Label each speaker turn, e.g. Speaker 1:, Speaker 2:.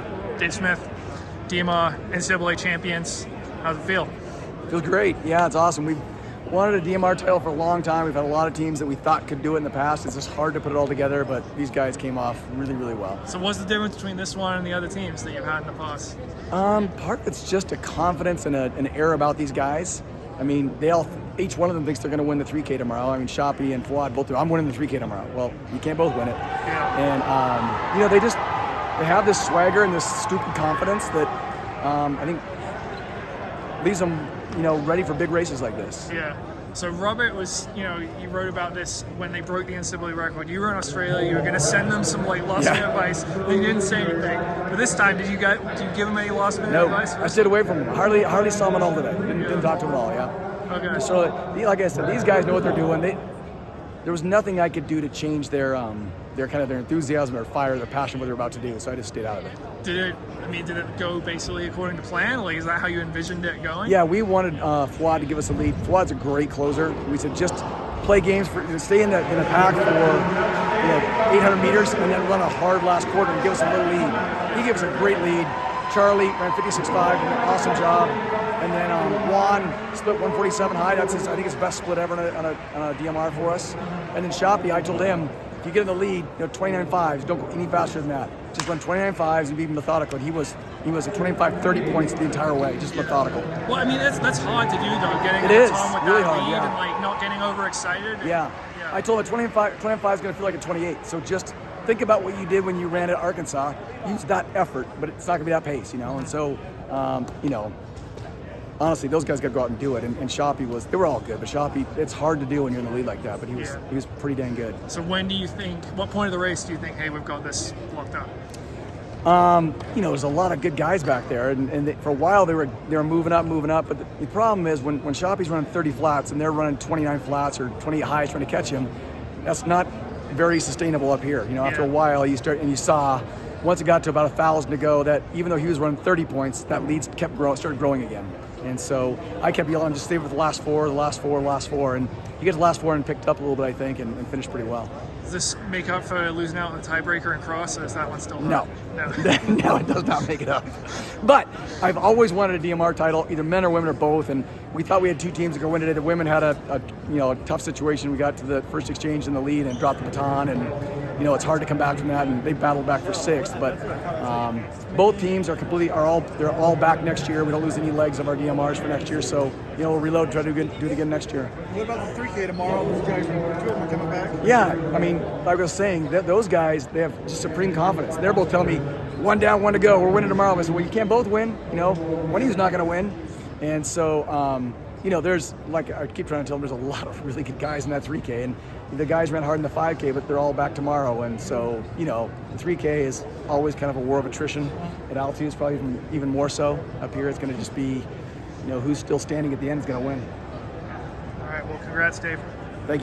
Speaker 1: right, Dave Smith, DMR, NCAA champions. How's it feel?
Speaker 2: Feels great. Yeah, it's awesome. We've wanted a DMR title for a long time. We've had a lot of teams that we thought could do it in the past. It's just hard to put it all together, but these guys came off really, really well.
Speaker 1: So what's the difference between this one and the other teams that you've had in the past?
Speaker 2: Part of it's just a confidence and an air about these guys. I mean, each one of them thinks they're going to win the 3K tomorrow. I mean, Shoppy and Fawad both do. I'm winning the 3K tomorrow. Well, you can't both win it.
Speaker 1: Yeah.
Speaker 2: And, they have this swagger and this stupid confidence that I think leaves them, ready for big races like this.
Speaker 1: Yeah. So Robert was, you wrote about this when they broke the NCAA record. You were in Australia. You were going to send them some last minute advice. They didn't say anything. But this time, did you give them any last minute advice?
Speaker 2: I stayed away from them. Hardly saw them at all today. Didn't talk to them at all. Yeah.
Speaker 1: Okay.
Speaker 2: So, like I said, these guys know what they're doing. There was nothing I could do to change their enthusiasm, their fire, their passion, what they're about to do. So I just stayed out of it.
Speaker 1: Did it go basically according to plan? Like, is that how you envisioned it going?
Speaker 2: Yeah, we wanted Fawad to give us a lead. Fawad's a great closer. We said just play games stay in the pack for 800 meters and then run a hard last quarter and give us a little lead. He gave us a great lead. Charlie ran 56.5, did an awesome job. And then Juan split 147 high. That's I think his best split ever on a DMR for us. And then Shoppy, I told him, if you get in the lead, 29.5s, don't go any faster than that. Just run 29.5s and be methodical. And he was at 25-30 points the entire way, just methodical.
Speaker 1: Well, I mean, that's hard to do, though, getting
Speaker 2: it is
Speaker 1: on with
Speaker 2: really
Speaker 1: that
Speaker 2: hard,
Speaker 1: lead
Speaker 2: yeah.
Speaker 1: and not getting overexcited.
Speaker 2: Yeah. I told him 25 is going to feel like a 28. So just think about what you did when you ran at Arkansas. Use that effort, but it's not going to be that pace, And so, honestly, those guys got to go out and do it. And Shoppy they were all good, but Shoppy, it's hard to do when you're in the lead like that, but he was pretty dang good.
Speaker 1: So what point of the race do you think, hey, we've got this locked up?
Speaker 2: There's a lot of good guys back there, and for a while they were moving up, but the problem is when Shoppy's running 30 flats and they're running 29 flats or 28 highs trying to catch him, that's not very sustainable up here. After a while you saw once it got to about 1,000 to go that even though he was running 30 points, that lead started growing again. And so I kept yelling, just stay with the last four. And he got the last four and picked up a little bit, I think, and finished pretty well.
Speaker 1: Does this make up for losing out on the tiebreaker and cross, or is that one still
Speaker 2: No.
Speaker 1: No,
Speaker 2: No, it does not make it up. But I've always wanted a DMR title, either men or women or both, and we thought we had two teams that could win today. The women had a tough situation. We got to the first exchange in the lead and dropped the baton, and it's hard to come back from that, and they battled back for sixth. But both teams they're all back next year. We don't lose any legs of our DMRs for next year, so we'll reload, try to do it again next year.
Speaker 3: What about the 3K tomorrow? Those guys are coming back?
Speaker 2: Yeah, I mean, like I was saying, those guys, they have just supreme confidence. They're both telling me, one down, one to go, we're winning tomorrow. I said, well, you can't both win. One of you's not going to win. And so, there's, like I keep trying to tell them, there's a lot of really good guys in that 3K. And the guys ran hard in the 5K, but they're all back tomorrow. And so, the 3K is always kind of a war of attrition. At altitude, it's probably even more so. Up here, it's going to just be, who's still standing at the end is going to win.
Speaker 1: All right, well, congrats, Dave.